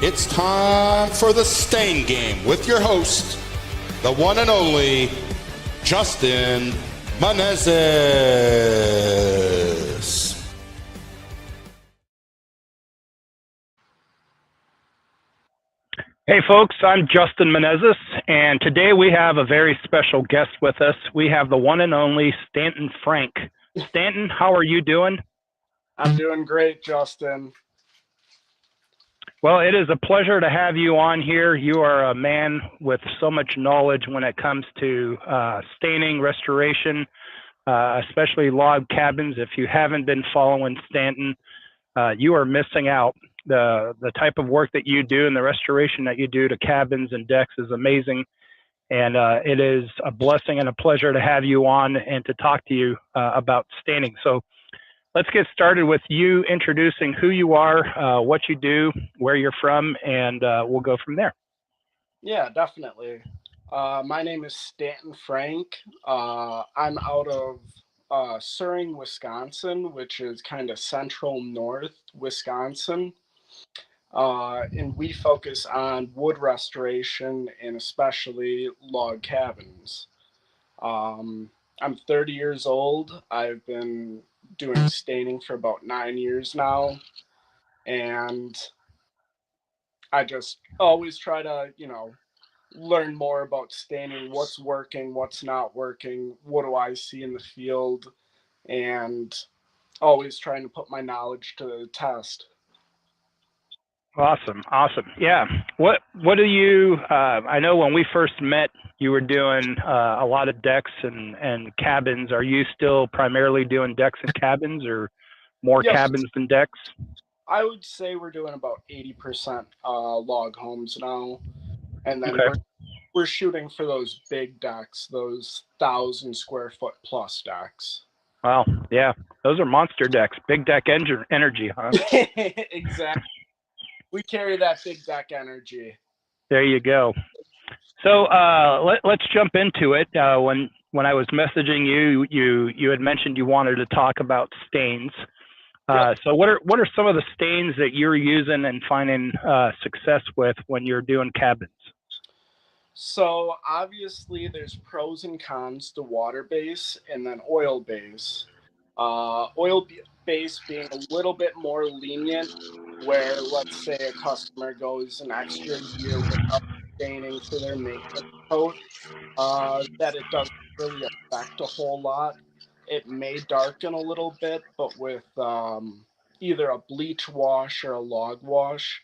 It's time for the Stain Game with your host, the one and only Justin Menezes. Hey folks, I'm Justin Menezes, and today we have a very special guest with us. We have the one and only Stanton Frank. Stanton, how are you doing? I'm doing great, Justin. Well, it is a pleasure to have you on here. You are a man with so much knowledge when it comes to staining, restoration, especially log cabins. If you haven't been following Stanton, you are missing out. The type of work that you do and the restoration that you do to cabins and decks is amazing. And it is a blessing and a pleasure to have you on and to talk to you about staining. So let's get started with you introducing who you are, what you do, where you're from, and we'll go from there. Yeah, definitely. My name is Stanton Frank. I'm out of Suring, Wisconsin, which is kind of central north Wisconsin. And we focus on wood restoration and especially log cabins. I'm 30 years old. I've been doing staining for about 9 years now. And I just always try to, learn more about staining, what's working, what's not working, what do I see in the field, and always trying to put my knowledge to the test. Awesome. Yeah. What do you, I know when we first met, you were doing a lot of decks and cabins. Are you still primarily doing decks and cabins, or more Yes, cabins than decks? I would say we're doing about 80% log homes now, and then Okay. we're shooting for those big decks, those 1,000 square foot plus decks. Wow. Yeah. Those are monster decks. Big deck energy, huh? Exactly. We carry that big deck energy. There you go. So let's jump into it. When I was messaging you, you had mentioned you wanted to talk about stains. Yep. So what are some of the stains that you're using and finding success with when you're doing cabins? So obviously there's pros and cons to water base and then oil base. Oil base being a little bit more lenient, where let's say a customer goes an extra year without staining for their maintenance coat, that it doesn't really affect a whole lot. It may darken a little bit, but with either a bleach wash or a log wash,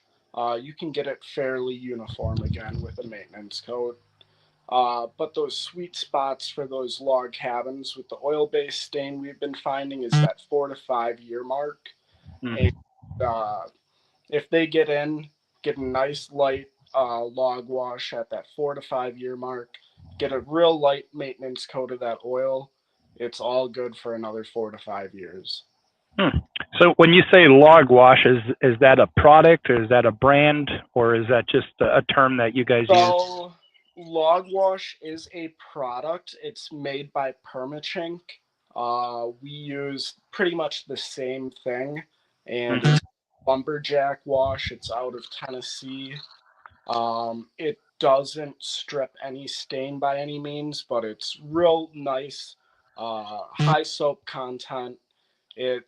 you can get it fairly uniform again with a maintenance coat. But those sweet spots for those log cabins with the oil-based stain we've been finding is that 4 to 5 year mark. And if they get a nice light log wash at that 4 to 5 year mark, get a real light maintenance coat of that oil, it's all good for another 4 to 5 years. So when you say log wash, is that a product, or is that a brand, or is that just a term that you guys use? So log wash is a product. It's made by Permachink. We use pretty much the same thing, and it's lumberjack wash. It's out of Tennessee. It doesn't strip any stain by any means, but it's real nice, high soap content. It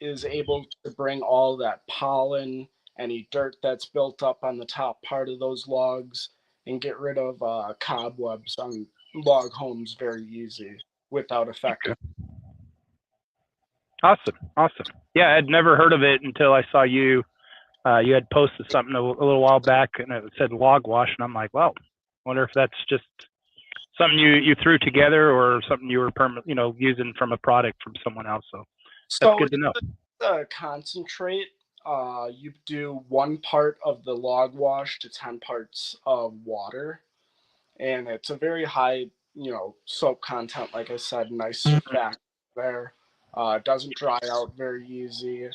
is able to bring all that pollen, any dirt that's built up on the top part of those logs, and get rid of cobwebs on log homes very easy without affecting. Awesome. Yeah, I'd never heard of it until I saw you. You had posted something a little while back, and it said log wash, and I'm like, well, I wonder if that's just something you threw together, or something you were using from a product from someone else. So that's good to know. The concentrate, you do 1 part of the log wash to 10 parts of water, and it's a very high, soap content. Like I said, nice fact there. Doesn't dry out very easy.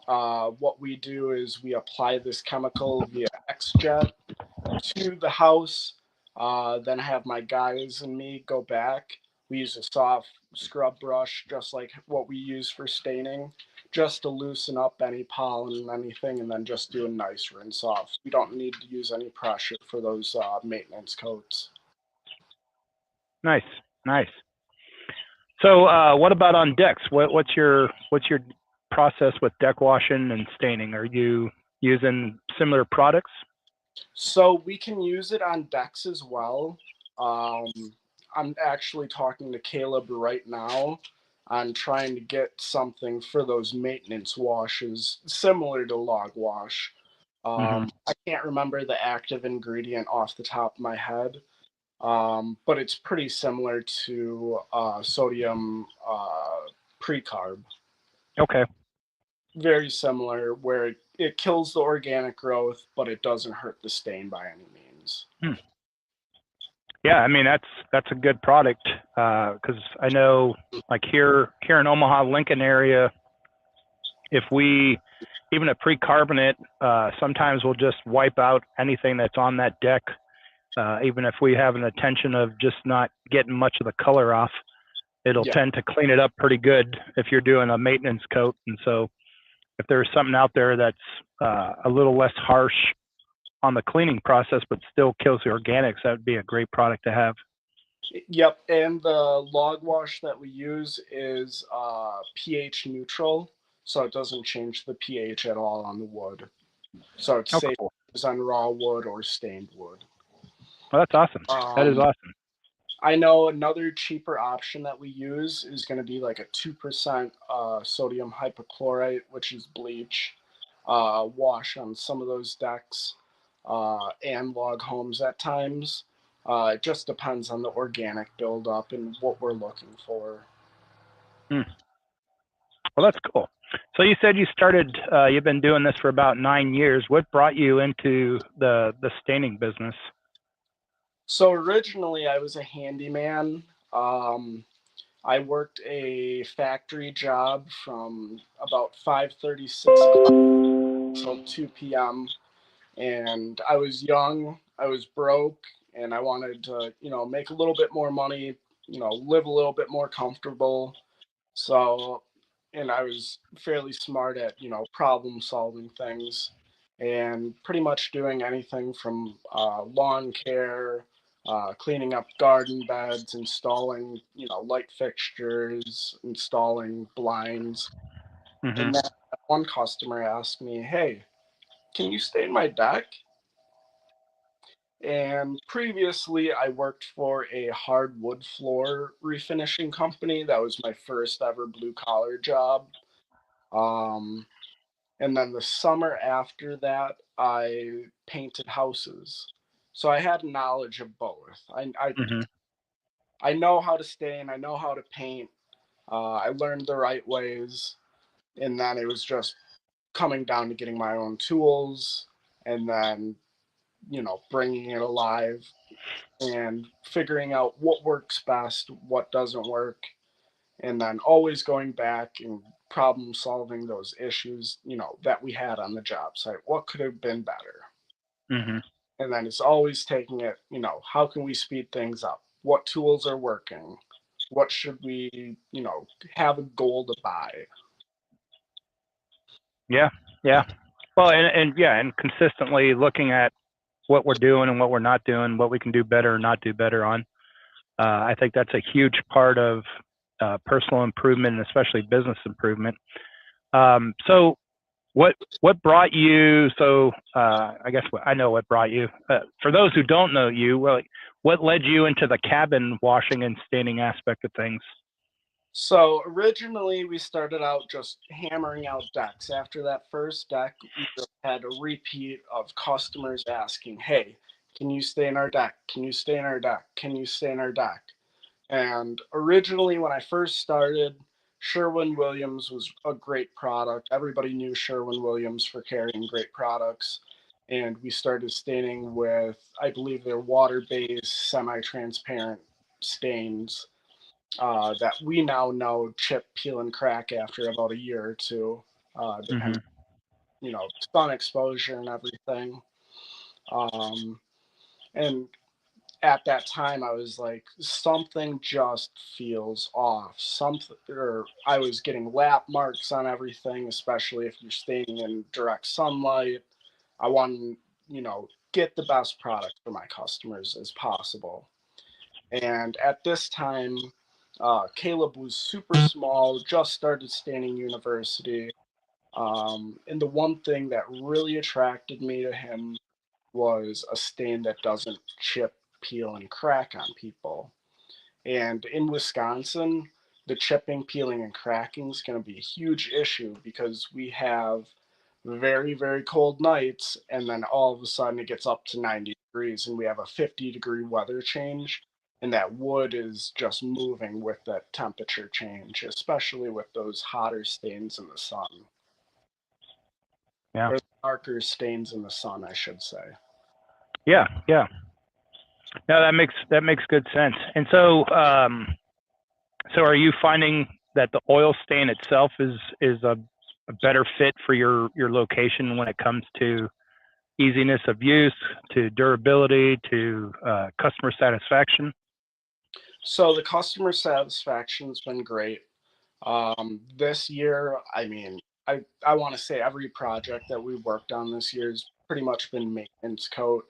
What we do is we apply this chemical via X-Jet to the house, then have my guys and me go back, We use a soft scrub brush, just like what we use for staining, just to loosen up any pollen and anything, and then just do a nice rinse off. We don't need to use any pressure for those maintenance coats. Nice, nice. So, what about on decks? What's your process with deck washing and staining? Are you using similar products? So we can use it on decks as well. Um, I'm actually talking to Caleb right now on trying to get something for those maintenance washes similar to log wash. Mm-hmm. I can't remember the active ingredient off the top of my head, but it's pretty similar to sodium precarb. Okay. Very similar, where it kills the organic growth, but it doesn't hurt the stain by any means. Hmm. Yeah, I mean that's a good product because I know like here in Omaha, Lincoln area, if we even a pre-carbonate, sometimes we'll just wipe out anything that's on that deck, even if we have an intention of just not getting much of the color off. It'll Yeah. tend to clean it up pretty good if you're doing a maintenance coat. And so if there's something out there that's a little less harsh on the cleaning process, but still kills the organics, that would be a great product to have. Yep, and the log wash that we use is pH neutral, so it doesn't change the pH at all on the wood. So it's Oh, safe cool. to use on raw wood or stained wood. Well, that's awesome. That is awesome. I know another cheaper option that we use is going to be like a 2% sodium hypochlorite, which is bleach, wash on some of those decks and log homes at times. It just depends on the organic buildup and what we're looking for. Hmm. Well, that's cool. So you said you've been doing this for about 9 years. What brought you into the staining business? So originally I was a handyman. I worked a factory job from about 5:36 till 2 p.m. And I was young, I was broke, and I wanted to, make a little bit more money, live a little bit more comfortable. So, and I was fairly smart at, problem solving things and pretty much doing anything from lawn care, cleaning up garden beds, installing, light fixtures, installing blinds. Mm-hmm. And then one customer asked me, "Hey, can you stain my deck?" And previously, I worked for a hardwood floor refinishing company. That was my first ever blue collar job. Um, and then the summer after that, I painted houses. So I had knowledge of both. Mm-hmm. I know how to stain, I know how to paint. I learned the right ways. And then it was just coming down to getting my own tools and then, bringing it alive and figuring out what works best, what doesn't work, and then always going back and problem solving those issues, that we had on the job site. What could have been better? Mm-hmm. And then it's always taking it, how can we speed things up? What tools are working? What should we, have a goal to buy? Yeah, yeah. Well, and yeah, and consistently looking at what we're doing and what we're not doing, what we can do better or not do better on. I think that's a huge part of personal improvement and especially business improvement. So what brought you? So I guess I know what brought you. For those who don't know you, well, what led you into the cabin washing and staining aspect of things? So originally we started out just hammering out decks. After that first deck, we just had a repeat of customers asking, "Hey, can you stain our deck? Can you stain our deck? Can you stain our deck?" And originally when I first started, Sherwin-Williams was a great product. Everybody knew Sherwin-Williams for carrying great products. And we started staining with, I believe they're water-based, semi-transparent stains that we now know chip, peel, and crack after about a year or two, Mm-hmm. depending, sun exposure and everything. Um, and at that time I was like, something just feels off. Something, or I was getting lap marks on everything, especially if you're staying in direct sunlight. I want to, get the best product for my customers as possible. And at this time, Caleb was super small, just started Stanton University. And the one thing that really attracted me to him was a stain that doesn't chip, peel, and crack on people. And in Wisconsin, the chipping, peeling, and cracking is going to be a huge issue because we have very, very cold nights, and then all of a sudden it gets up to 90 degrees, and we have a 50-degree weather change. And that wood is just moving with that temperature change, especially with those hotter stains in the sun. Yeah. Or darker stains in the sun, I should say. Yeah. Yeah. No, that makes good sense. And so, so are you finding that the oil stain itself is a better fit for your location when it comes to easiness of use, to durability, to customer satisfaction? So the customer satisfaction's been great. This year, I mean, I want to say every project that we worked on this year has pretty much been maintenance coat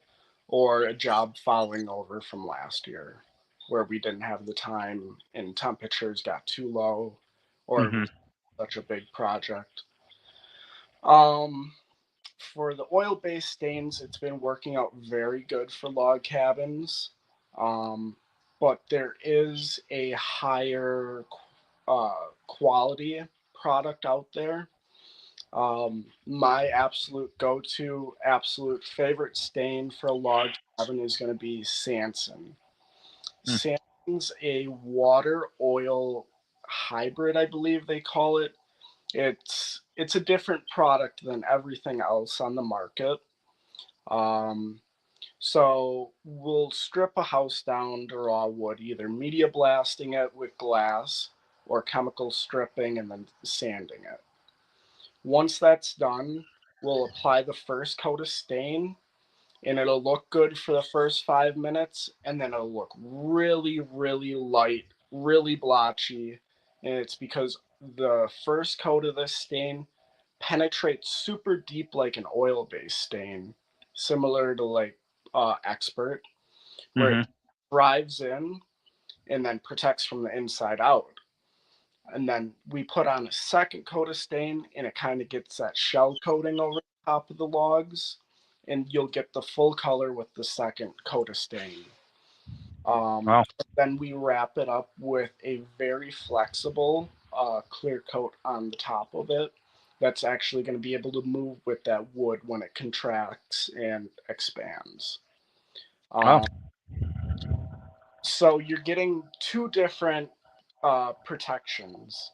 or a job following over from last year where we didn't have the time and temperatures got too low or it Mm-hmm. was such a big project. Um, for the oil-based stains, it's been working out very good for log cabins. Um, but there is a higher quality product out there. My absolute go-to, absolute favorite stain for a log cabin is going to be Sanson. Mm. Sanson's a water oil hybrid, I believe they call it. It's a different product than everything else on the market. Um, so we'll strip a house down to raw wood, either media blasting it with glass or chemical stripping and then sanding it. Once that's done, we'll apply the first coat of stain and it'll look good for the first 5 minutes and then it'll look really, really light, really blotchy. And it's because the first coat of this stain penetrates super deep like an oil-based stain, similar to like Expert, where it Mm-hmm. drives in and then protects from the inside out. And then we put on a second coat of stain and it kind of gets that shell coating over the top of the logs and you'll get the full color with the second coat of stain. Wow. Then we wrap it up with a very flexible clear coat on the top of it that's actually going to be able to move with that wood when it contracts and expands. Wow. So you're getting two different protections.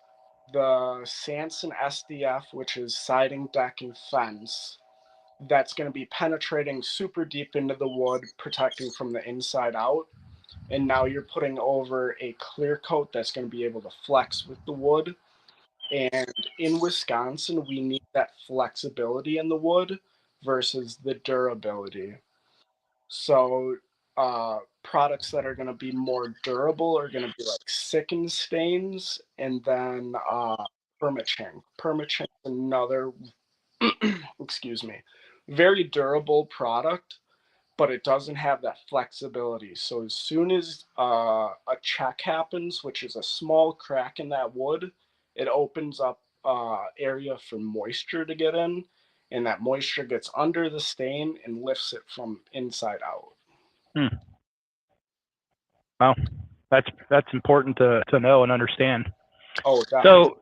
The Sanson SDF, which is siding, deck, and fence, that's going to be penetrating super deep into the wood, protecting from the inside out. And now you're putting over a clear coat that's going to be able to flex with the wood. And in Wisconsin, we need that flexibility in the wood versus the durability. So products that are going to be more durable are going to be like Sicken stains and then Permachink. Permachink is another, excuse me, very durable product, but it doesn't have that flexibility. So as soon as a check happens, which is a small crack in that wood, it opens up area for moisture to get in, and that moisture gets under the stain and lifts it from inside out. Hmm. Wow. That's important to know and understand. Oh, definitely. So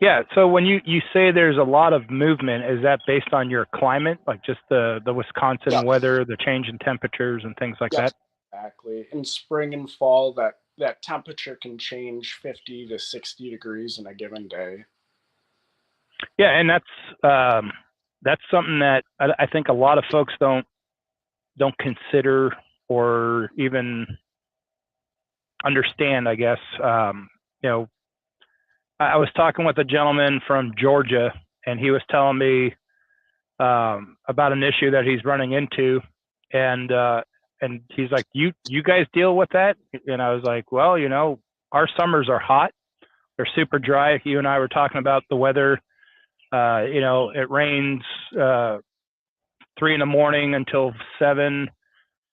yeah, so when you say there's a lot of movement, is that based on your climate, like just the Wisconsin Yes. weather, the change in temperatures and things like Yes, that? exactly. In spring and fall, that temperature can change 50 to 60 degrees in a given day. Yeah, and that's something that I think a lot of folks don't consider or even understand, I guess. You know, I was talking with a gentleman from Georgia, and he was telling me about an issue that he's running into, and and he's like, you guys deal with that? And I was like, well, our summers are hot. They're super dry. You and I were talking about the weather. It rains 3 in the morning until 7.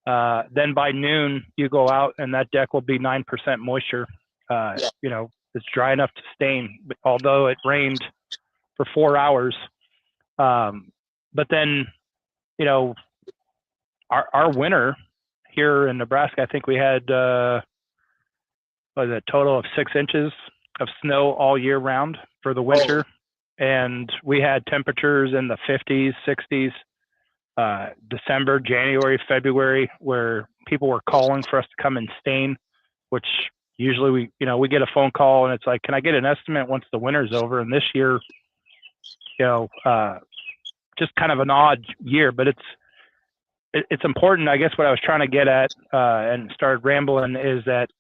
Then by noon, you go out and that deck will be 9% moisture. It's dry enough to stain, although it rained for 4 hours. But then, our winter here in Nebraska, I think we had a total of 6 inches of snow all year round for the winter. And we had temperatures in the 50s, 60s, December, January, February, where people were calling for us to come and stain, which usually we get a phone call and it's like, can I get an estimate once the winter's over? And this year, just kind of an odd year, but it's important. I guess what I was trying to get at and started rambling is that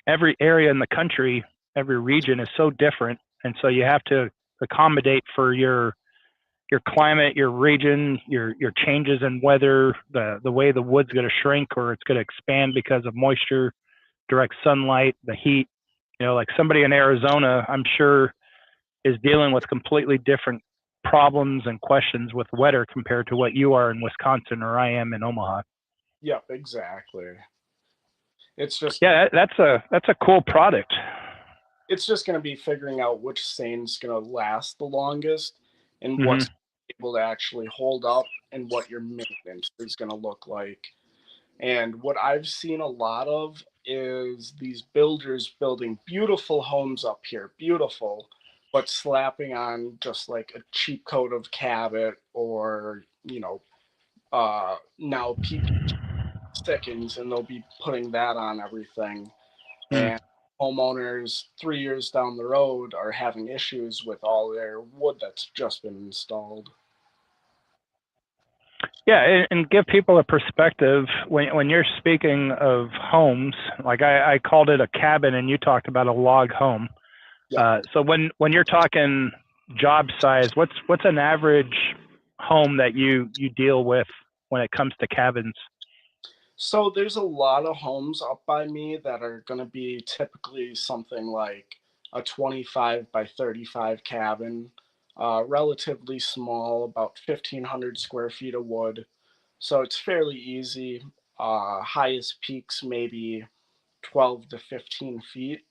every area in the country, every region is so different. And so you have to accommodate for your climate, your region, your changes in weather, the way the wood's going to shrink or it's going to expand because of moisture, direct sunlight, the heat. Like somebody in Arizona, I'm sure, is dealing with completely different problems and questions with weather compared to what you are in Wisconsin or I am in Omaha. Yep, exactly. It's just that's a cool product. It's just going to be figuring out which stain's going to last the longest and what's able to actually hold up and what your maintenance is going to look like. And what I've seen a lot of is these builders building beautiful homes up here, beautiful, but slapping on just like a cheap coat of Cabot or, now PP stickings, and they'll be putting that on everything. And homeowners 3 years down the road are having issues with all their wood that's just been installed. Yeah, and give people a perspective when you're speaking of homes. Like I called it a cabin, and you talked about a log home. Yeah. So when you're talking job size, what's an average home that you deal with when it comes to cabins? So there's a lot of homes up by me that are going to be typically something like a 25 by 35 cabin, relatively small, about 1,500 square feet of wood. So it's fairly easy. Highest peaks maybe 12 to 15 feet.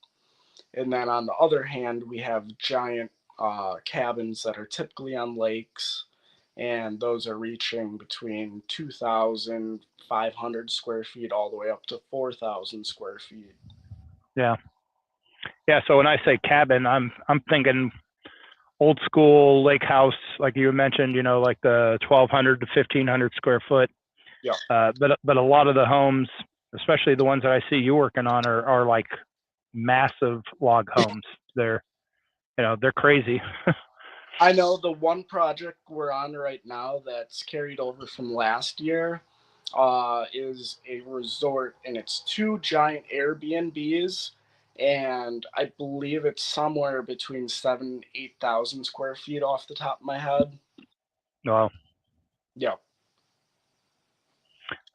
And then on the other hand, we have giant cabins that are typically on lakes, and those are reaching between 2,500 square feet all the way up to 4,000 square feet. Yeah. So when I say cabin, I'm thinking old school lake house, like you mentioned, like the 1,200 to 1,500 square foot. Yeah. But a lot of the homes, especially the ones that I see you working on, are like massive log homes. They're crazy. I know the one project we're on right now that's carried over from last year is a resort, and it's 2 giant Airbnbs, and I believe it's somewhere between 7,000 and 8,000 square feet off the top of my head. Wow. Yeah.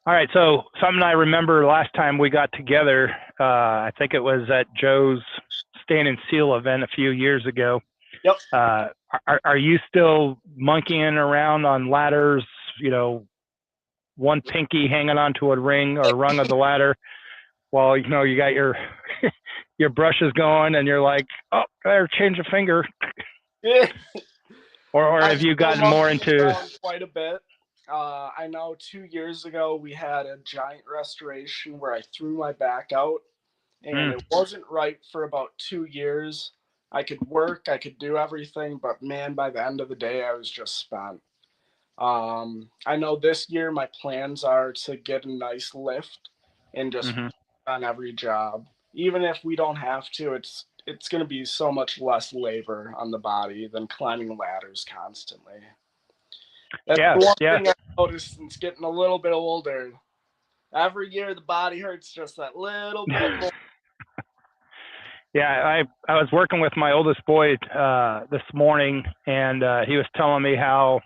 All right. So something I remember last time we got together, I think it was at Joe's Stain and Seal event a few years ago. Yep. Are you still monkeying around on ladders, one pinky hanging onto a ring or rung of the ladder while, you got your your brushes going and you're like, oh, better change a finger? Yeah. Or have you gotten more into quite a bit? I know 2 years ago we had a giant restoration where I threw my back out, and it wasn't right for about 2 years. I could work, I could do everything, but man, by the end of the day, I was just spent. I know this year my plans are to get a nice lift and just on every job. Even if we don't have to, it's going to be so much less labor on the body than climbing ladders constantly. That's the one thing I've noticed since getting a little bit older. Every year the body hurts just that little bit more. Yeah, I was working with my oldest boy this morning, and he was telling me how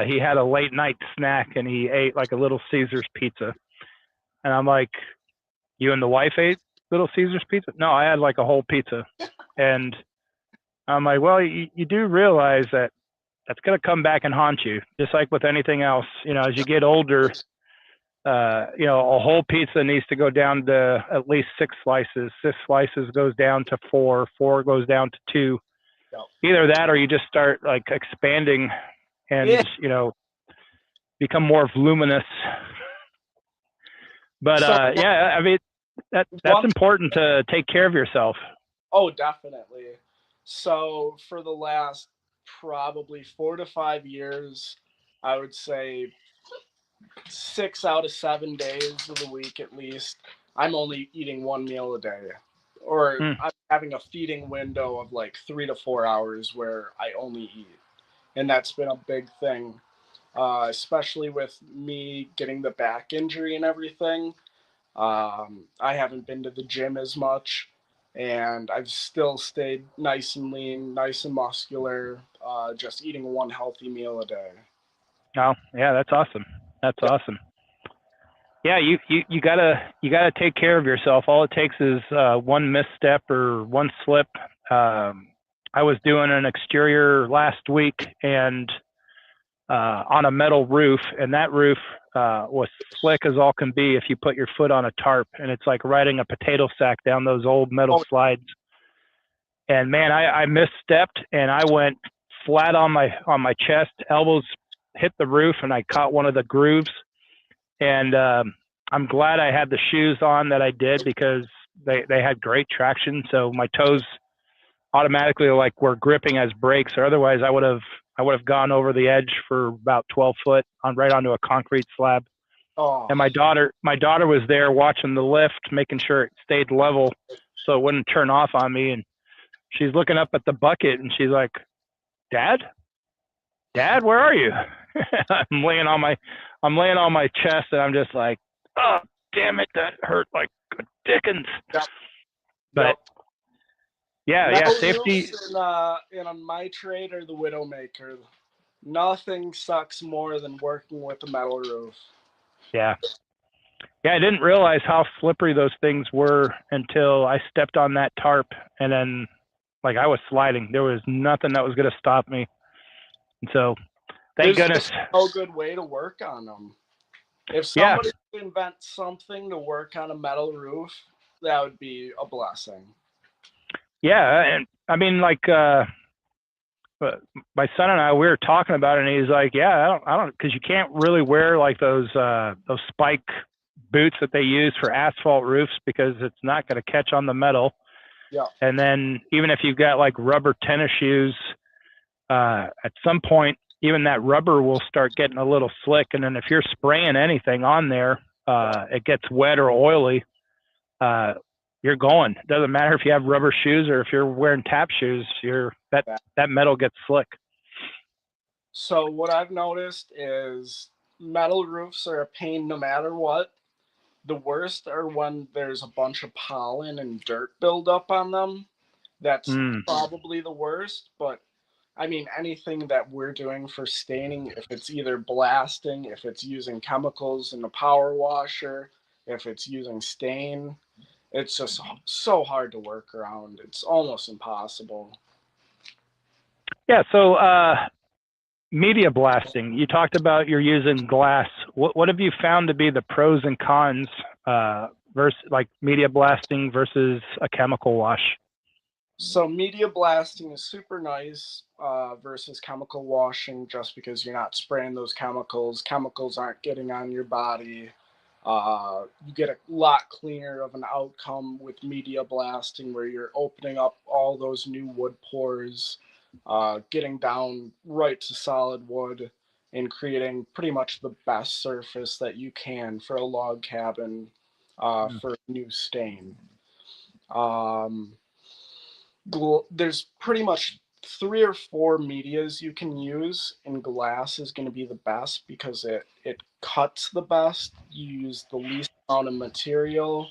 he had a late night snack and he ate like a Little Caesars pizza. And I'm like, you and the wife ate Little Caesars pizza? No, I had like a whole pizza. And I'm like, well, you do realize that that's going to come back and haunt you, just like with anything else. As you get older, a whole pizza needs to go down to at least 6 slices. 6 slices goes down to 4. 4 goes down to 2. Either that or you just start like expanding and, become more voluminous. But I mean, that's important to take care of yourself. Oh, definitely. So for the last probably 4 to 5 years, I would say 6 out of 7 days of the week at least, I'm only eating 1 meal a day. Or I'm having a feeding window of like 3 to 4 hours where I only eat. And that's been a big thing, especially with me getting the back injury and everything. I haven't been to the gym as much, and I've still stayed nice and lean, nice and muscular, just eating 1 healthy meal a day. Oh, yeah, that's awesome. That's awesome. Yeah, you gotta take care of yourself. All it takes is one misstep or one slip. I was doing an exterior last week and on a metal roof, and that roof was slick as all can be if you put your foot on a tarp, and it's like riding a potato sack down those old metal slides. And man, I misstepped and I went flat on my chest, elbows hit the roof, and I caught one of the grooves. And I'm glad I had the shoes on that I did because they had great traction. So my toes automatically like were gripping as brakes, or otherwise I would have gone over the edge for about 12 foot right onto a concrete slab. Oh. And my daughter was there watching the lift, making sure it stayed level so it wouldn't turn off on me. And she's looking up at the bucket and she's like, Dad, where are you? I'm laying on my chest and I'm just like, oh, damn it, that hurt like good dickens. Yep. But yeah, safety. In my trade or the Widowmaker, nothing sucks more than working with a metal roof. Yeah, I didn't realize how slippery those things were until I stepped on that tarp, and then like I was sliding. There was nothing that was going to stop me, and so thank goodness. There's no good way to work on them. If somebody could invent something to work on a metal roof, that would be a blessing. Yeah, and I mean, like my son and I, we were talking about it, and he's like, "Yeah, I don't, because you can't really wear like those spike boots that they use for asphalt roofs because it's not going to catch on the metal." Yeah. And then even if you've got like rubber tennis shoes, at some point, even that rubber will start getting a little slick, and then if you're spraying anything on there, it gets wet or oily. You're going. It doesn't matter if you have rubber shoes or if you're wearing tap shoes, that metal gets slick. So what I've noticed is metal roofs are a pain no matter what. The worst are when there's a bunch of pollen and dirt buildup on them. That's probably the worst, but I mean, anything that we're doing for staining, if it's either blasting, if it's using chemicals in a power washer, if it's using stain, it's just so hard to work around. It's almost impossible. Yeah, so media blasting, you talked about you're using glass. What have you found to be the pros and cons versus like media blasting versus a chemical wash? So media blasting is super nice versus chemical washing just because you're not spraying those chemicals. Chemicals aren't getting on your body. You get a lot cleaner of an outcome with media blasting where you're opening up all those new wood pores, getting down right to solid wood and creating pretty much the best surface that you can for a log cabin for a new stain. There's pretty much 3 or 4 medias you can use, and glass is going to be the best because it cuts the best. You use the least amount of material.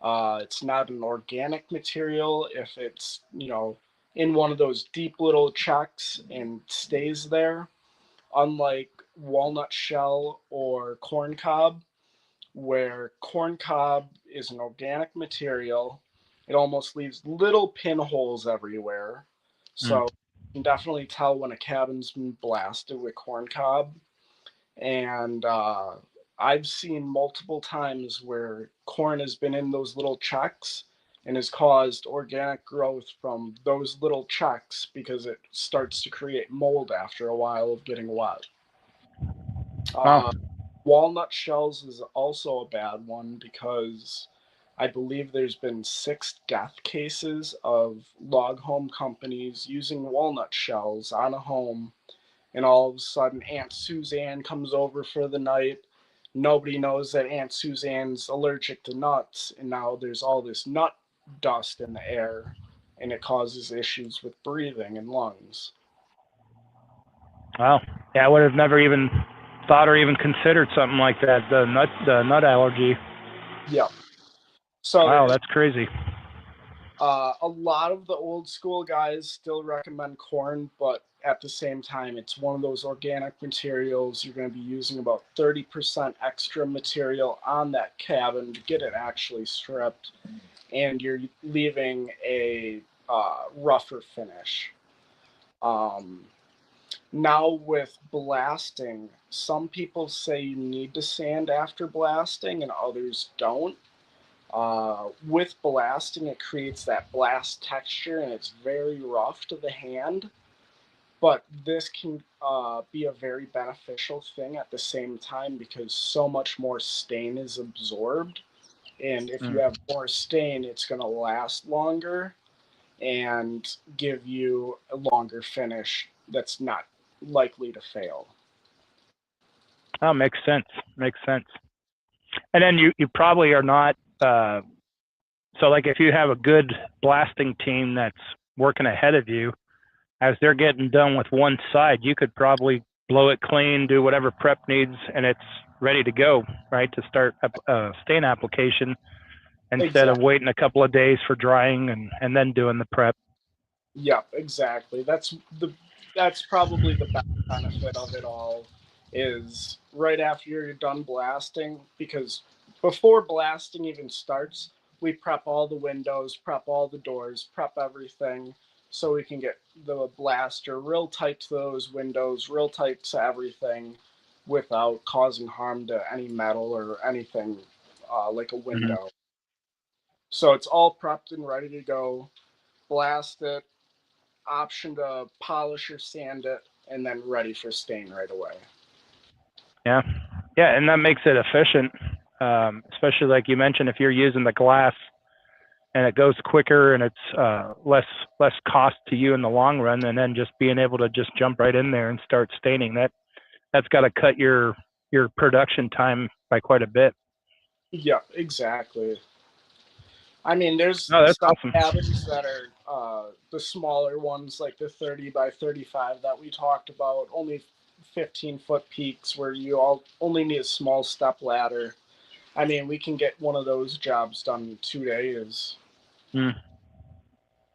It's not an organic material if it's in one of those deep little checks and stays there. unlike walnut shell or corn cob, where corn cob is an organic material. It almost leaves little pinholes everywhere. Mm. So you can definitely tell when a cabin's been blasted with corn cob. And I've seen multiple times where corn has been in those little checks and has caused organic growth from those little checks because it starts to create mold after a while of getting wet. Wow. Uh, Walnut shells is also a bad one because I believe there's been 6 death cases of log home companies using walnut shells on a home, and all of a sudden Aunt Suzanne comes over for the night. Nobody knows that Aunt Suzanne's allergic to nuts, and now there's all this nut dust in the air, and it causes issues with breathing and lungs. Wow. Yeah, I would have never even thought or even considered something like that. The nut allergy. Yep. So Wow, that's crazy. a lot of the old school guys still recommend corn, but at the same time, it's one of those organic materials. You're going to be using about 30% extra material on that cabin to get it actually stripped, and you're leaving a rougher finish. Um, Now, with blasting, some people say you need to sand after blasting, and others don't. With blasting, it creates that blast texture and it's very rough to the hand. But this can be a very beneficial thing at the same time because so much more stain is absorbed. And if you Mm. have more stain, it's going to last longer and give you a longer finish that's not likely to fail. Oh, makes sense. Makes sense. And then you probably are not. So, like, if you have a good blasting team that's working ahead of you, as they're getting done with one side, you could probably blow it clean, do whatever prep needs, and it's ready to go, right, to start stain application instead of Exactly. waiting a couple of days for drying and then doing the prep. Yep, exactly. That's probably the best benefit of it all is right after you're done blasting, because before blasting even starts, we prep all the windows, prep all the doors, prep everything so we can get the blaster real tight to those windows, real tight to everything without causing harm to any metal or anything like a Mm-hmm. window. So it's all prepped and ready to go. Blast it, option to polish or sand it, and then ready for stain right away. Yeah, yeah, and that makes it efficient, especially like you mentioned, if you're using the glass and it goes quicker and it's less cost to you in the long run, and then just being able to just jump right in there and start staining that's got to cut your production time by quite a bit. Yep, exactly. I mean, there's No, that's some awesome. cabins that are the smaller ones, like the 30 by 35 that we talked about, only 15-foot peaks where you all only need a small step ladder. I mean, we can get one of those jobs done in 2 days. Mm.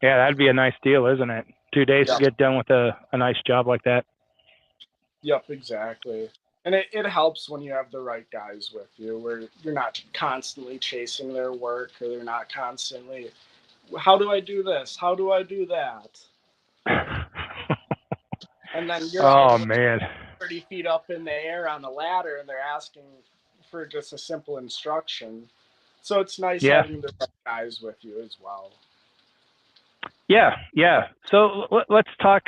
Yeah, that'd be a nice deal, isn't it? 2 days to Yep. get done with a nice job like that. Yep, exactly. And it helps when you have the right guys with you, where you're not constantly chasing their work or they're not constantly, how do I do this? How do I do that? And then you're Oh already man. 30 feet up in the air on the ladder and they're asking for just a simple instruction. So it's nice Yeah. having the right guys with you as well. Yeah, yeah. So let's talk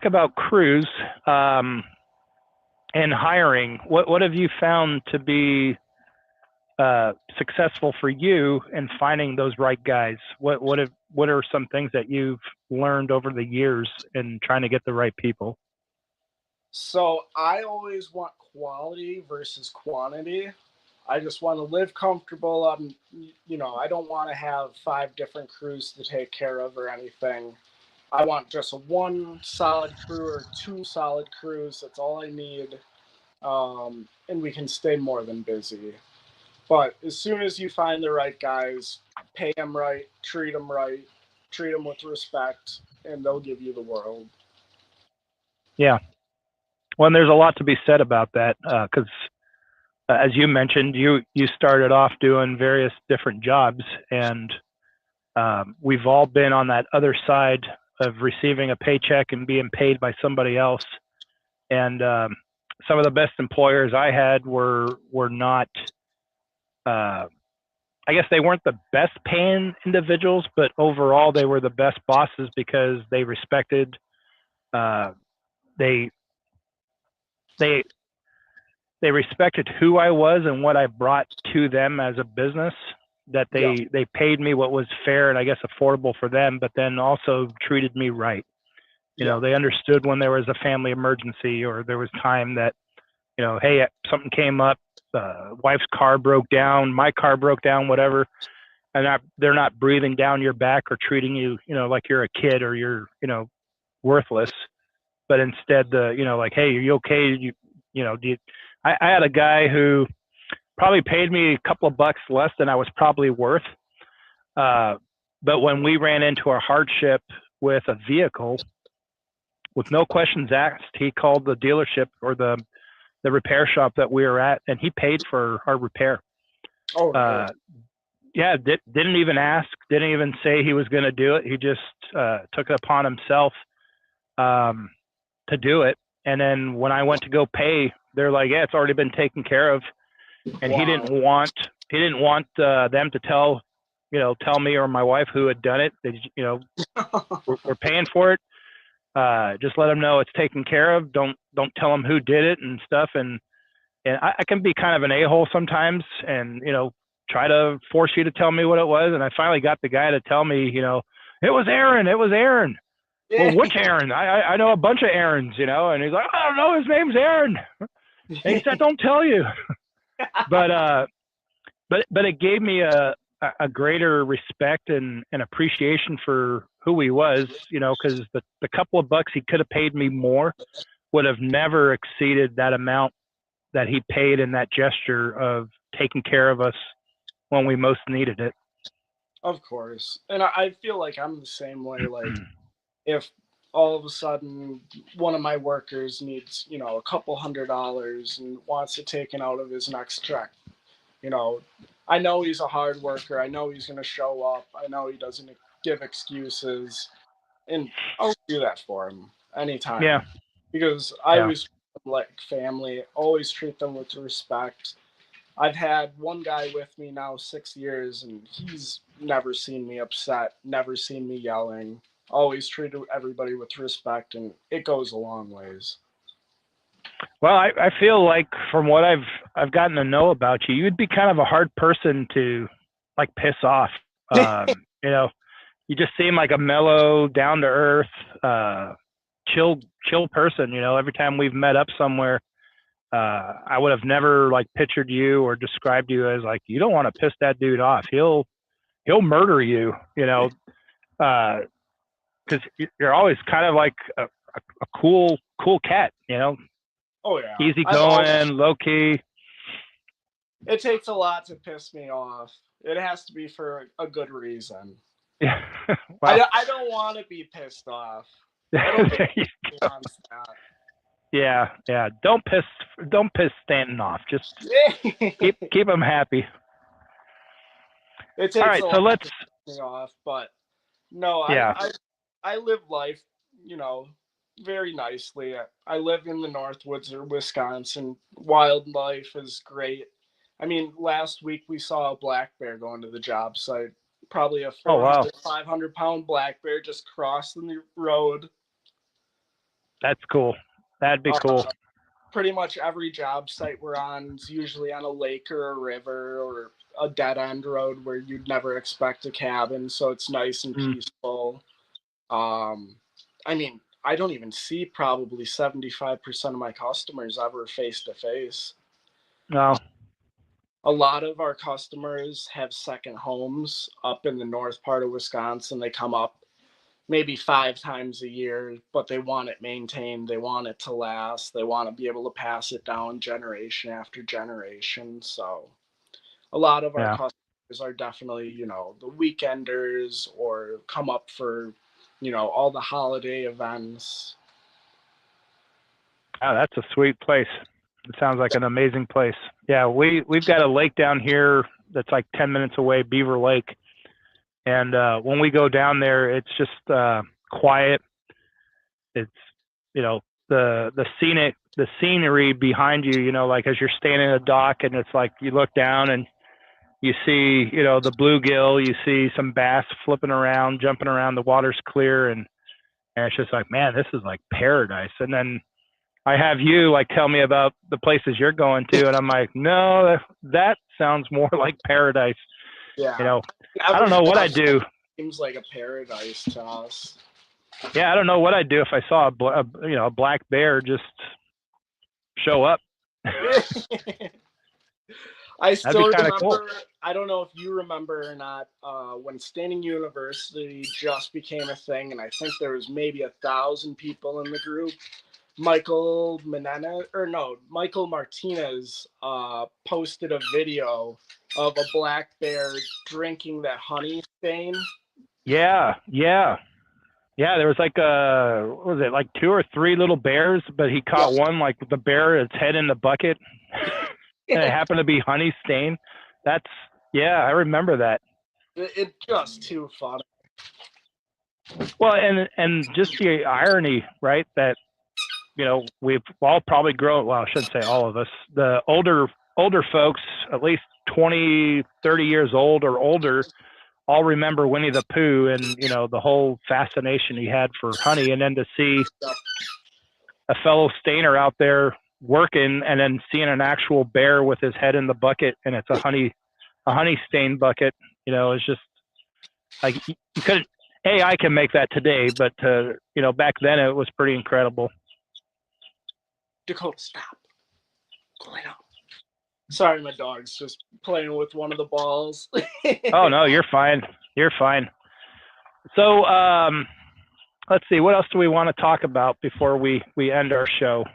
about crews and hiring. What have you found to be successful for you in finding those right guys? What are some things that you've learned over the years in trying to get the right people? So I always want quality versus quantity. I just want to live comfortable. I don't want to have 5 different crews to take care of or anything. I want just a one solid crew or 2 solid crews. That's all I need. And we can stay more than busy. But as soon as you find the right guys, pay them right, treat them with respect, and they'll give you the world. Yeah. Well, and there's a lot to be said about that because, as you mentioned, you started off doing various different jobs, and we've all been on that other side of receiving a paycheck and being paid by somebody else. And some of the best employers I had were not. I guess they weren't the best paying individuals, but overall they were the best bosses because they respected. They they they respected who I was and what I brought to them as a business. That Yeah. they paid me what was fair and I guess affordable for them, but then also treated me right. You know, they understood when there was a family emergency or there was time that, hey, something came up, wife's car broke down, my car broke down, whatever, and they're not breathing down your back or treating you, like you're a kid or you're, worthless, but instead like, hey, are you okay? I had a guy who probably paid me a couple of bucks less than I was probably worth. But when we ran into a hardship with a vehicle, with no questions asked, he called the dealership or the repair shop that we were at, and he paid for our repair. Oh, really? Yeah, didn't even ask, didn't even say he was going to do it. He just took it upon himself to do it. And then when I went to go pay, they're like, "Yeah, it's already been taken care of." And Wow. he didn't want them to tell me or my wife who had done it. They, we're paying for it. Just let them know it's taken care of. Don't tell them who did it and stuff. And I can be kind of an a-hole sometimes, and try to force you to tell me what it was. And I finally got the guy to tell me, it was Aaron. It was Aaron. Yeah. Well, which Aaron? I know a bunch of Aarons, and he's like, I don't know, his name's Aaron. And he said, don't tell you. But it gave me a greater respect and appreciation for who he was, because the couple of bucks he could have paid me more would have never exceeded that amount that he paid in that gesture of taking care of us when we most needed it. Of course. And I feel like I'm the same way. Like, if all of a sudden one of my workers needs, a couple $100 and wants it taken out of his next check, I know he's a hard worker. I know he's going to show up. I know he doesn't give excuses. And I'll do that for him anytime. Yeah. Because I always treat them like family, always treat them with respect. I've had one guy with me now 6 years, and he's never seen me upset, never seen me yelling. Always treated everybody with respect, and it goes a long ways. Well, I feel like from what I've gotten to know about you, you'd be kind of a hard person to like piss off. You just seem like a mellow, down to earth, chill person. Every time we've met up somewhere, I would have never like pictured you or described you as like, you don't want to piss that dude off. He'll murder you. Because you're always kind of like a cool cat. Oh yeah, easy going, low key. It takes a lot to piss me off. It has to be for a good reason. Yeah. Well, I don't want to be pissed off. I don't think anyone wants that. Yeah. Don't piss Stanton off. Just keep him happy. It takes all right, so let's to piss me off, but no, yeah. I live life, very nicely. I live in the Northwoods of Wisconsin. Wildlife is great. I mean, last week we saw a black bear going to the job site. Probably a 400, 500-pound black bear just crossing the road. That's cool. That'd be cool. Pretty much every job site we're on is usually on a lake or a river or a dead-end road where you'd never expect a cabin, so it's nice and peaceful. I mean, I don't even see probably 75% of my customers ever face-to-face. No. A lot of our customers have second homes up in the north part of Wisconsin. They come up maybe 5 times a year, but they want it maintained. They want it to last. They want to be able to pass it down generation after generation. So a lot of our customers are definitely, the weekenders or come up for, all the holiday events. Oh, that's a sweet place. It sounds like an amazing place. Yeah, we've got a lake down here that's like 10 minutes away, Beaver Lake. And when we go down there, it's just quiet. It's, you know, the scenery behind you, you know, like as you're standing at a dock and it's like you look down and you see, you know, the bluegill, you see some bass flipping around, jumping around, the water's clear, and it's just like, man, this is like paradise. And then I have you like tell me about the places you're going to, and I'm like, no, that sounds more like paradise. Yeah. You know, I don't know what I'd do. Seems like a paradise to us. Yeah, I don't know what I'd do if I saw a black bear just show up. I still remember. Cool. I don't know if you remember or not. When Stanton University just became a thing, and I think there was maybe 1,000 people in the group. Michael Martinez posted a video of a black bear drinking that honey stain. Yeah. There was like what was it, like 2 or 3 little bears, but he caught one like with the bear, its head in the bucket, and it happened to be honey stain. I remember that. It's just too funny. Well, and just the irony, right? That, you know, we've all probably grown, well, I shouldn't say all of us, the older folks, at least 20, 30 years old or older, all remember Winnie the Pooh and, you know, the whole fascination he had for honey. And then to see a fellow stainer out there working and then seeing an actual bear with his head in the bucket and it's a honey stain bucket, you know, it's just like, you couldn't, AI can make that today, but, you know, back then it was pretty incredible. Dakota, stop. Go lay down. Sorry, my dog's just playing with one of the balls. Oh, no, you're fine. You're fine. So let's see. What else do we want to talk about before we end our show?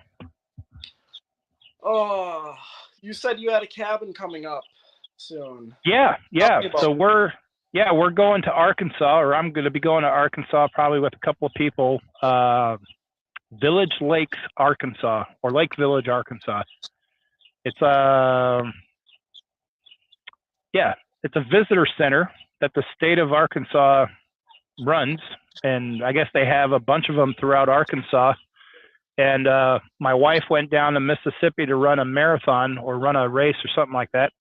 Oh, you said you had a cabin coming up soon. Yeah. So we're going to Arkansas, or I'm going to be going to Arkansas probably with a couple of people. Village Lakes, Arkansas, or Lake Village, Arkansas. It's it's a visitor center that the state of Arkansas runs, and I guess they have a bunch of them throughout Arkansas. And my wife went down to Mississippi to run a marathon or run a race or something like that,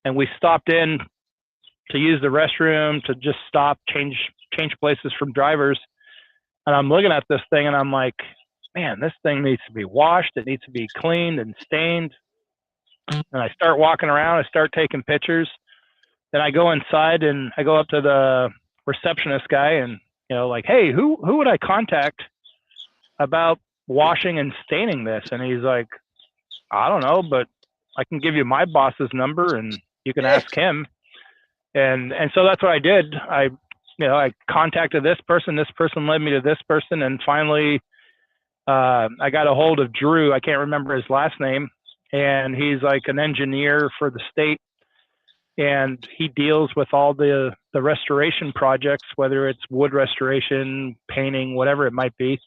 and we stopped in to use the restroom, to just stop, change places from drivers. And I'm looking at this thing and I'm like, man, this thing needs to be washed. It needs to be cleaned and stained. And I start walking around. I start taking pictures. Then I go inside and I go up to the receptionist guy and, you know, like, hey, who would I contact about washing and staining this? And he's like, I don't know, but I can give you my boss's number and you can ask him. And so that's what I did. I contacted this person led me to this person. And finally, I got a hold of Drew. I can't remember his last name. And he's like an engineer for the state. And he deals with all the restoration projects, whether it's wood restoration, painting, whatever it might be.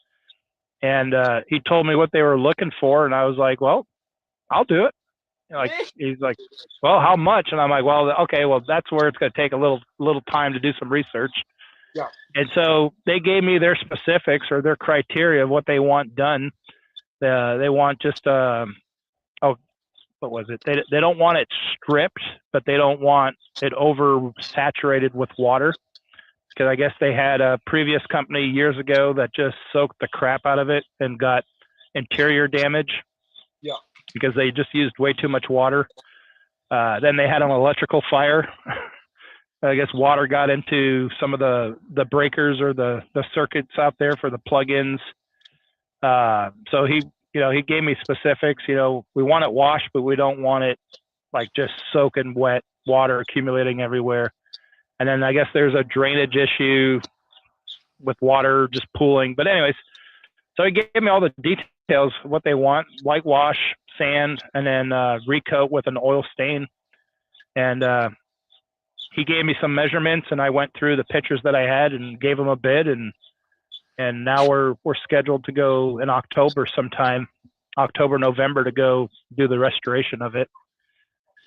And he told me what they were looking for. And I was like, well, I'll do it. Like, he's like, well, how much? And I'm like, well, okay, well, that's where it's going to take a little time to do some research. Yeah. And so they gave me their specifics or their criteria of what they want done. They want just, what was it? They don't want it stripped, but they don't want it oversaturated with water. Because I guess they had a previous company years ago that just soaked the crap out of it and got interior damage. Yeah. Because they just used way too much water. Then they had an electrical fire. I guess water got into some of the breakers or the circuits out there for the plugins. So he gave me specifics. You know, we want it washed, but we don't want it like just soaking wet water accumulating everywhere. And then I guess there's a drainage issue with water just pooling. But anyways, so he gave me all the details of what they want: whitewash, sand, and then recoat with an oil stain. And he gave me some measurements, and I went through the pictures that I had and gave him a bid. And now we're scheduled to go in October sometime. October, November to go do the restoration of it.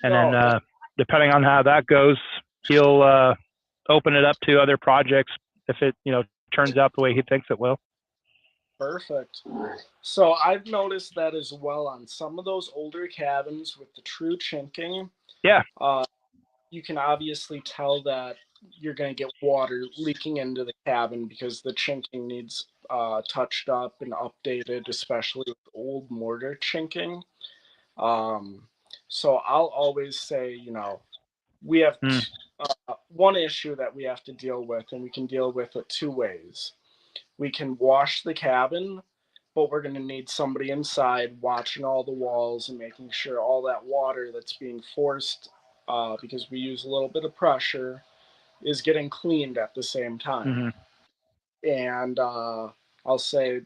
And then depending on how that goes, he'll open it up to other projects if it, turns out the way he thinks it will. Perfect. So I've noticed that as well on some of those older cabins with the true chinking. Yeah. You can obviously tell that you're going to get water leaking into the cabin because the chinking needs touched up and updated, especially with old mortar chinking. So I'll always say, we have one issue that we have to deal with, and we can deal with it two ways. We can wash the cabin, but we're going to need somebody inside watching all the walls and making sure all that water that's being forced, because we use a little bit of pressure, is getting cleaned at the same time. And I'll say,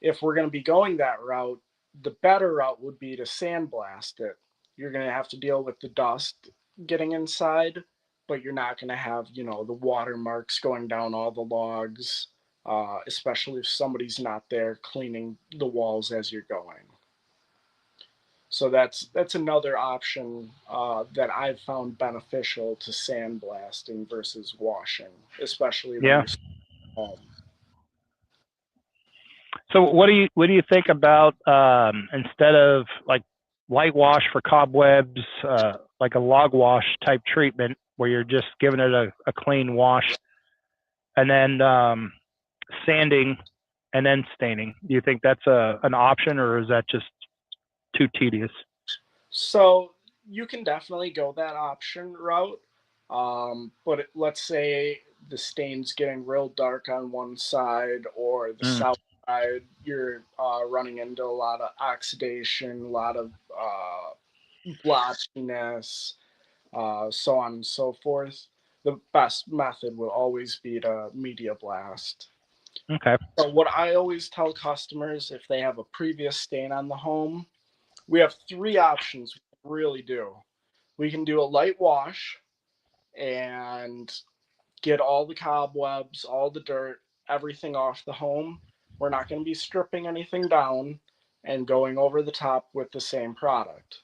if we're going to be going that route, the better route would be to sandblast it. You're going to have to deal with the dust getting inside, but you're not going to have, the watermarks going down all the logs, especially if somebody's not there cleaning the walls as you're going. So that's another option that I've found beneficial to sandblasting versus washing, especially when you're home. So what do you think about instead of like light wash for cobwebs, like a log wash type treatment where you're just giving it a clean wash, and then sanding and then staining? Do you think that's an option, or is that just too tedious? So you can definitely go that option route, but let's say the stain's getting real dark on one side, or the south side, you're running into a lot of oxidation, a lot of blotchiness, so on and so forth. The best method will always be to media blast. Okay. So what I always tell customers, if they have a previous stain on the home, we have three options we can really do. We can do a light wash and get all the cobwebs, all the dirt, everything off the home. We're not going to be stripping anything down and going over the top with the same product.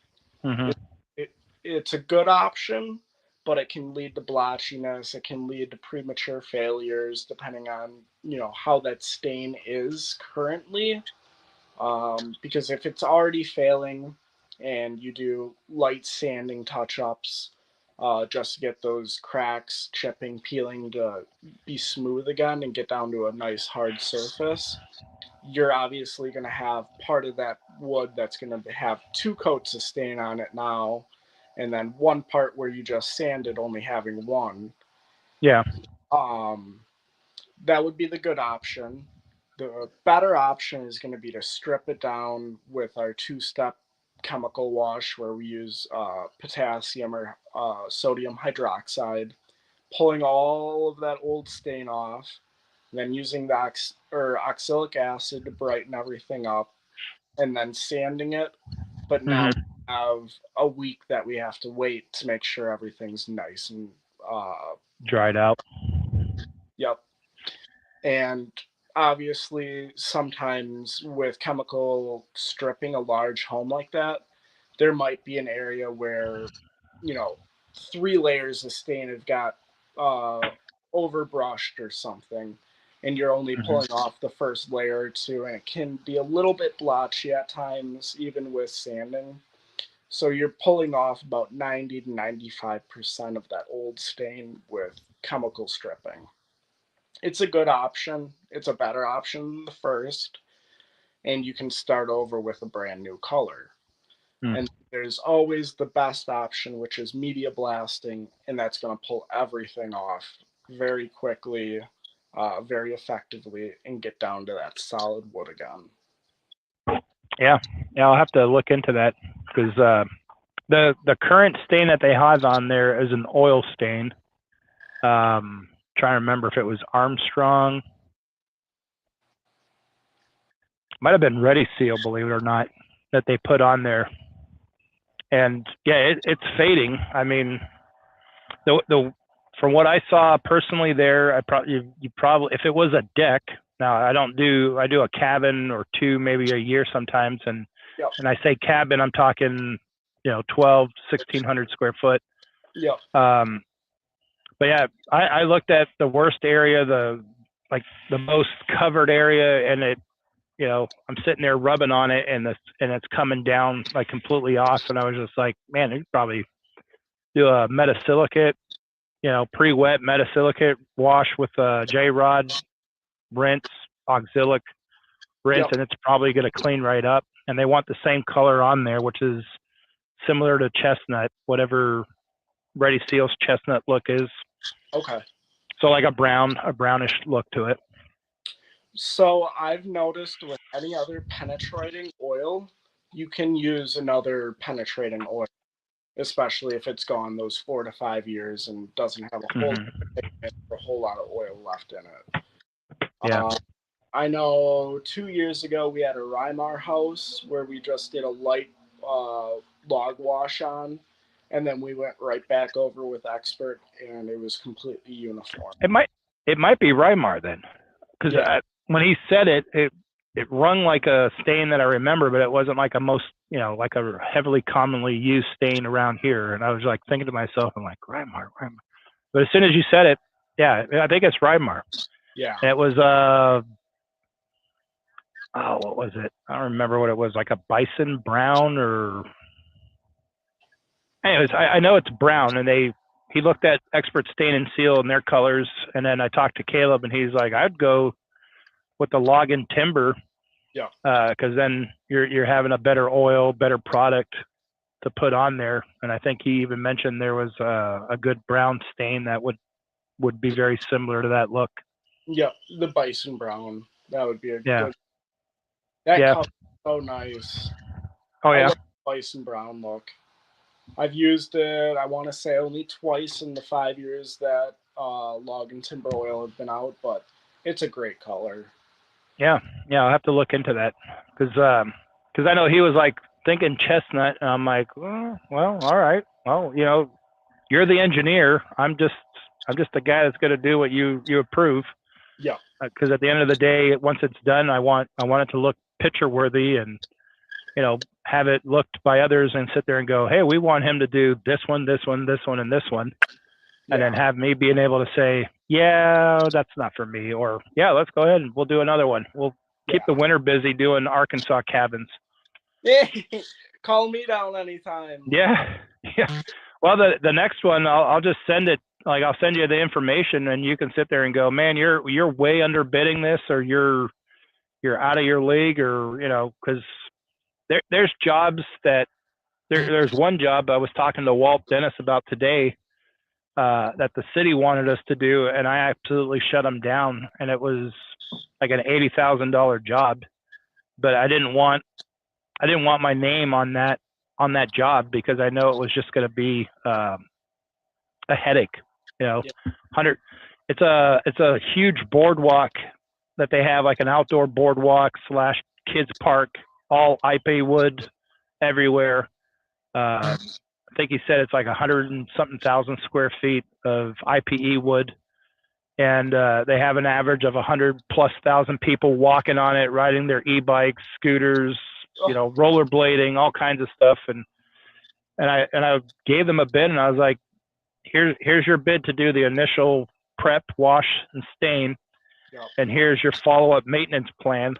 It's a good option, but it can lead to blotchiness. It can lead to premature failures, depending on how that stain is currently. Because if it's already failing and you do light sanding touch-ups just to get those cracks, chipping, peeling to be smooth again and get down to a nice hard surface, you're obviously going to have part of that wood that's going to have two coats of stain on it now, and then one part where you just sanded only having one. Yeah. That would be the good option. The better option is going to be to strip it down with our two-step chemical wash, where we use potassium or sodium hydroxide, pulling all of that old stain off, and then using the oxalic acid to brighten everything up, and then sanding it. But now we have a week that we have to wait to make sure everything's nice and dried out. Yep. And obviously, sometimes with chemical stripping a large home like that, there might be an area where, 3 layers of stain have got overbrushed or something, and you're only pulling off the first layer or two, and it can be a little bit blotchy at times, even with sanding. So you're pulling off about 90 to 95% of that old stain with chemical stripping. It's a good option. It's a better option than the first. And you can start over with a brand new color. And there's always the best option, which is media blasting, and that's going to pull everything off very quickly, very effectively, and get down to that solid wood again. Yeah, I'll have to look into that, because the current stain that they have on there is an oil stain. Trying to remember if it was Armstrong. Might have been Ready Seal, believe it or not, that they put on there. And yeah, it's fading. I mean, the from what I saw personally there, you probably, if it was a deck, Now I do a cabin or two, maybe a year sometimes. And, Yep. and I say cabin, I'm talking, 12, 1,600 square foot. Yep. But yeah, I looked at the worst area, the most covered area, and I'm sitting there rubbing on it, and it's coming down like completely off, and I was just like, man, you could probably do a metasilicate, pre-wet metasilicate wash with a J-Rod, rinse, auxilic rinse, Yep. and it's probably going to clean right up. And they want the same color on there, which is similar to chestnut, whatever Ready Seal's chestnut look is. Okay. So like a brownish look to it. So I've noticed with any other penetrating oil, you can use another penetrating oil, especially if it's gone those 4 to 5 years and doesn't have a whole lot of oil left in it. Yeah. I know 2 years ago we had a Reimar house where we just did a light log wash on, and then we went right back over with Expert, and it was completely uniform. It might be Reimar then, because when he said it rung like a stain that I remember, but it wasn't like like a heavily commonly used stain around here. And I was like thinking to myself, I'm like, Reimar. But as soon as you said it, yeah, I think it's Reimar. Yeah. And it was what was it? I don't remember what it was, like a bison brown or. Anyways, I know it's brown, and he looked at Expert Stain and Seal and their colors, and then I talked to Caleb, and he's like, I'd go with the log and timber, because then you're having a better oil, better product to put on there. And I think he even mentioned there was a good brown stain that would be very similar to that look. Yeah, the bison brown. That would be a good. That color's so nice. Oh yeah, I love the bison brown look. I've used it, I want to say, only twice in the 5 years that log and timber oil have been out, but it's a great color. Yeah, I'll have to look into that, because I know he was like thinking chestnut, and I'm like, well, all right, well, you're the engineer. I'm just the guy that's going to do what you approve. Yeah. Because at the end of the day, once it's done, I want it to look picture worthy, and have it looked by others and sit there and go, hey, we want him to do this one, this one, this one, and this one. And then have me being able to say, yeah, that's not for me. Or, yeah, let's go ahead and we'll do another one. We'll keep the winter busy doing Arkansas cabins. Yeah. Call me down anytime. Yeah. Well, the next one, I'll just send it. Like, I'll send you the information, and you can sit there and go, man, you're way underbidding this, or you're out of your league, or, because there's jobs that there's one job I was talking to Walt Dennis about today that the city wanted us to do, and I absolutely shut them down. And it was like an $80,000 job, but I didn't want my name on that job, because I know it was just going to be a headache. 100. It's a huge boardwalk that they have, like an outdoor boardwalk / kids park, all IP wood everywhere. I think he said it's like 100 and something thousand square feet of IPE wood, and they have an average of 100,000+ people walking on it, riding their e-bikes, scooters, rollerblading, all kinds of stuff. And I gave them a bid, and I was like, here's your bid to do the initial prep, wash, and stain, and here's your follow-up maintenance plan.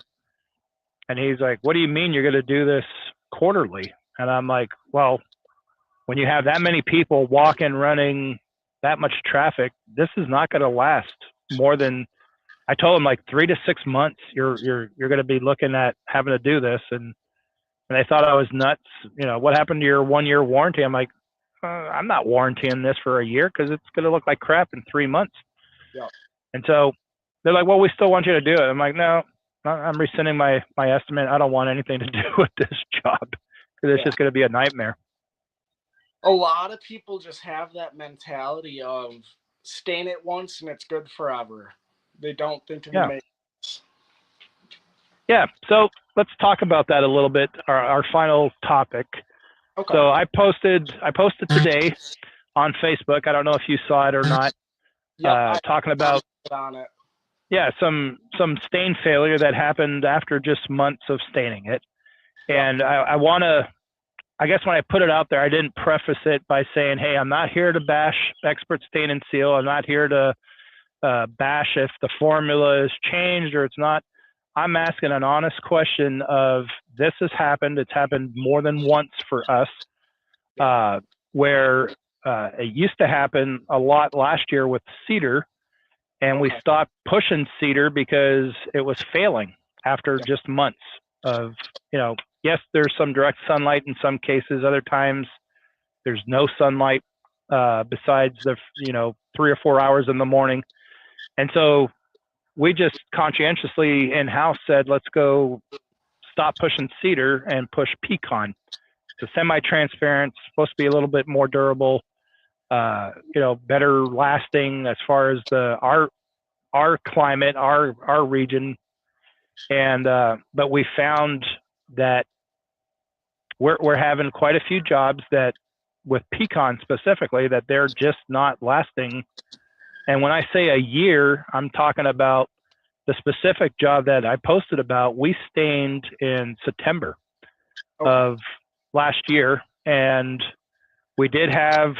And he's like, what do you mean you're going to do this quarterly? And I'm like, well, when you have that many people walking, running, that much traffic, this is not going to last more than, I told him, like 3 to 6 months. You're going to be looking at having to do this. And they thought I was nuts. What happened to your 1 year warranty? I'm like, I'm not warrantying this for a year, because it's going to look like crap in 3 months. Yeah. And so they're like, well, we still want you to do it. I'm like, no, I'm rescinding my estimate. I don't want anything to do with this job, because it's just going to be a nightmare. A lot of people just have that mentality of stain it once and it's good forever. They don't think of the maintenance. Yeah. So let's talk about that a little bit. Our final topic. Okay. So I posted today on Facebook. I don't know if you saw it or not. Yeah, talking about on it. yeah, some stain failure that happened after just months of staining it. And I want to, I guess when I put it out there, I didn't preface it by saying, hey, I'm not here to bash Expert Stain and Seal. I'm not here to bash if the formula is changed or it's not. I'm asking an honest question of this has happened. It's happened more than once for us, where it used to happen a lot last year with cedar, and we stopped pushing cedar because it was failing after just months of, yes, there's some direct sunlight in some cases. Other times there's no sunlight besides the, 3 or 4 hours in the morning. And so we just conscientiously in-house said, let's go stop pushing cedar and push pecan. It's a semi-transparent, supposed to be a little bit more durable, better lasting as far as our climate, our region. And but we found that we're having quite a few jobs that, with pecan specifically, that they're just not lasting. And when I say a year, I'm talking about the specific job that I posted about. We stained in September of last year, and we did have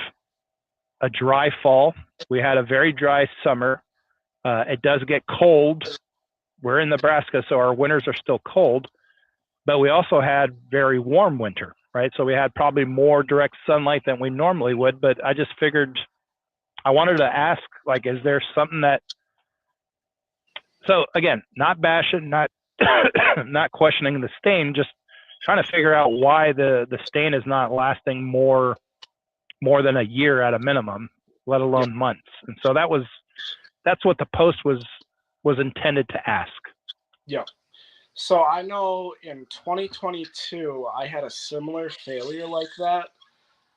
a dry fall. We had a very dry summer. It does get cold. We're in Nebraska, so our winters are still cold, but we also had very warm winter, right? So we had probably more direct sunlight than we normally would, but I just figured I wanted to ask, like, is there something that, so again, not bashing, not not questioning the stain, just trying to figure out why the stain is not lasting more than a year at a minimum, let alone months. And so that's what the post was intended to ask. Yeah. So I know in 2022, I had a similar failure like that,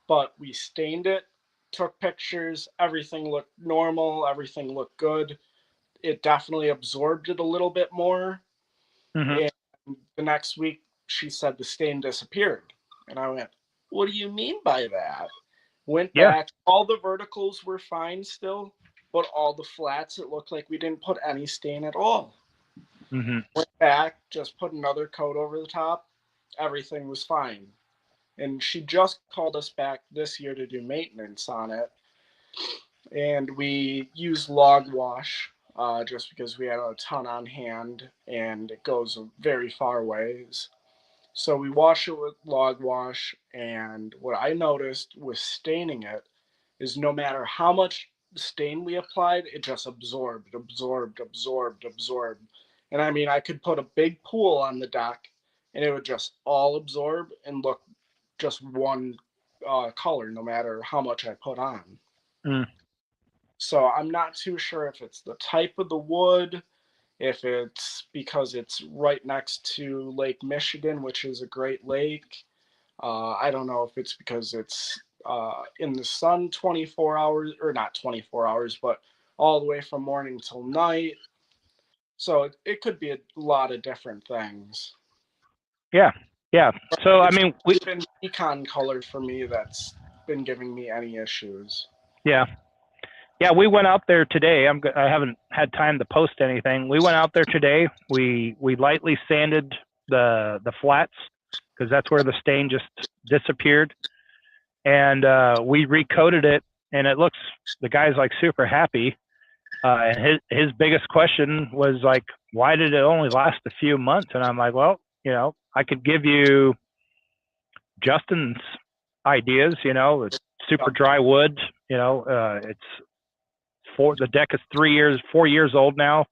but we stained it, took pictures, everything looked normal, everything looked good. It definitely absorbed it a little bit more. And the next week, she said the stain disappeared. And I went, what do you mean by that? Went back, all the verticals were fine still, but all the flats, it looked like we didn't put any stain at all. Went back, just put another coat over the top. Everything was fine. And she just called us back this year to do maintenance on it. And we used log wash just because we had a ton on hand and it goes very far ways. So we wash it with log wash. And what I noticed with staining it is no matter how much stain we applied, it just absorbed. And I mean, I could put a big pool on the deck and it would just all absorb and look just one color, no matter how much I put on. So I'm not too sure if it's the type of the wood, if it's because it's right next to Lake Michigan, which is a great lake. I don't know if it's because it's in the sun 24 hours, or not 24 hours, but all the way from morning till night. So it could be a lot of different things. Yeah. So, I mean, it's been pecan color for me that's been giving me any issues. Yeah, we went out there today. I haven't had time to post anything. We went out there today. We lightly sanded the flats because that's where the stain just disappeared, and we recoated it. And it looks, the guy's like super happy. And his biggest question was like, why did it only last a few months? And I'm like, well, I could give you Justin's ideas. It's super dry wood. It's the deck is 4 years old now.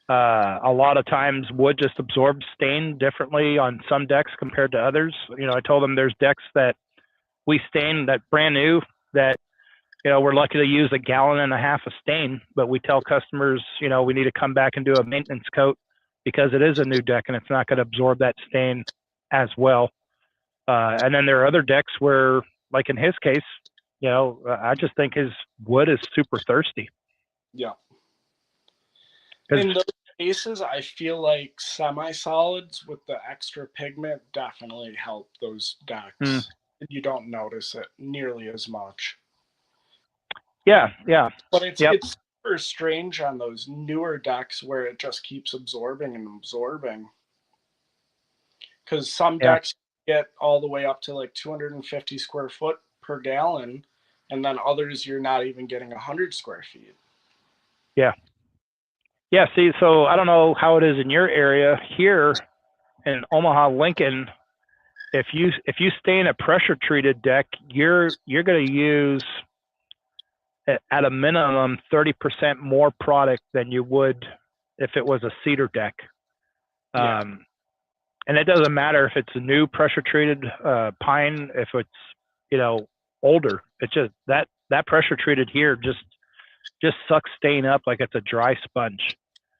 A lot of times wood just absorbs stain differently on some decks compared to others. I told them there's decks that we stain that brand new that, we're lucky to use 1.5 gallons of stain, but we tell customers, we need to come back and do a maintenance coat because it is a new deck and it's not going to absorb that stain as well. And then there are other decks where, like in his case, I just think his wood is super thirsty. Yeah. In those cases, I feel like semi-solids with the extra pigment definitely help those decks. You don't notice it nearly as much. Yeah. But it's super strange on those newer decks where it just keeps absorbing and absorbing. Because some Yeah. decks get all the way up to like 250 square foot per gallon, and then others you're not even getting 100 square feet. Yeah. Yeah. See, so I don't know how it is in your area here in Omaha, Lincoln. If you stay in a pressure treated deck, you're going to use at a minimum 30% more product than you would if it was a cedar deck. Yeah. And it doesn't matter if it's a new pressure treated pine, if it's older. It's just that pressure treated here just sucks stain up like it's a dry sponge.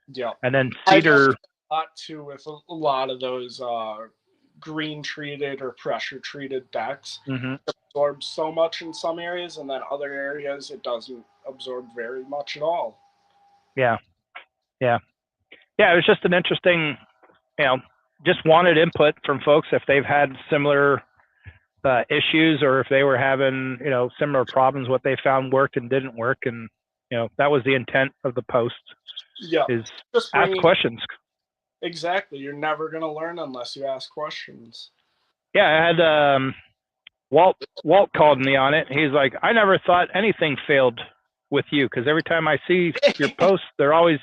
Yeah. And then cedar. A lot too with a lot of those green treated or pressure treated decks. Mm-hmm. It absorbs so much in some areas, and then other areas it doesn't absorb very much at all. Yeah. It was just an interesting, just wanted input from folks if they've had similar issues or if they were having, similar problems, what they found worked and didn't work. And, that was the intent of the post. Yeah. Is ask questions. Exactly. You're never going to learn unless you ask questions. Yeah. I had Walt called me on it. He's like, I never thought anything failed with you because every time I see your posts, they always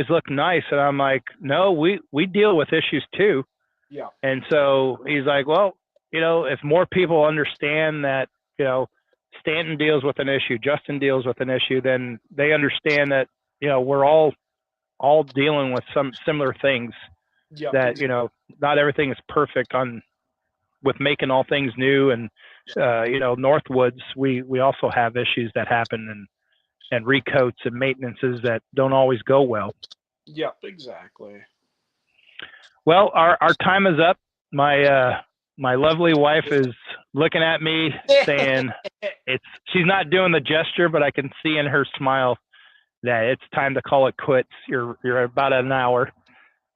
look nice. And I'm like, no, we deal with issues too. Yeah. And so he's like, well, if more people understand that, Stanton deals with an issue, Justin deals with an issue, then they understand that, we're all dealing with some similar things. Yeah. That, not everything is perfect with making all things new. And, Northwoods, we also have issues that happen and recoats and maintenances that don't always go well. Yep, exactly. Well, our time is up. My lovely wife is looking at me saying she's not doing the gesture, but I can see in her smile that it's time to call it quits. You're about an hour.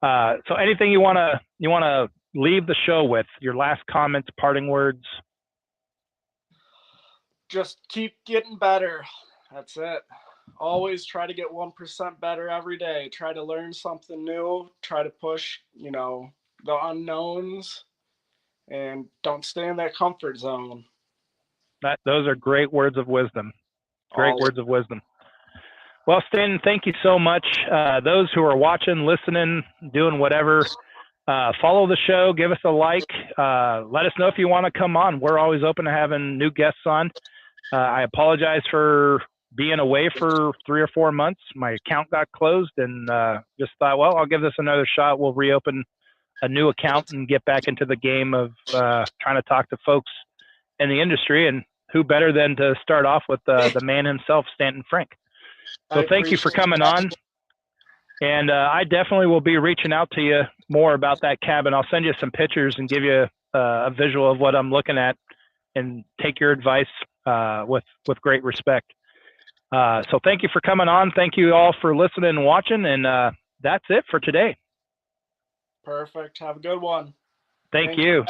So anything you want to leave the show with, your last comments, parting words? Just keep getting better. That's it. Always try to get 1% better every day. Try to learn something new. Try to push, the unknowns, and don't stay in that comfort zone. Those are great words of wisdom. Great words of wisdom. Well, Stanton, thank you so much. Those who are watching, listening, doing whatever, follow the show. Give us a like. Let us know if you want to come on. We're always open to having new guests on. I apologize for being away for 3 or 4 months. My account got closed and just thought, well, I'll give this another shot. We'll reopen a new account and get back into the game of trying to talk to folks in the industry. And who better than to start off with the man himself, Stanton Frank. So thank you for coming on. And I definitely will be reaching out to you more about that cabin. I'll send you some pictures and give you a visual of what I'm looking at and take your advice with great respect. So thank you for coming on. Thank you all for listening and watching. And that's it for today. Perfect. Have a good one. Thank you.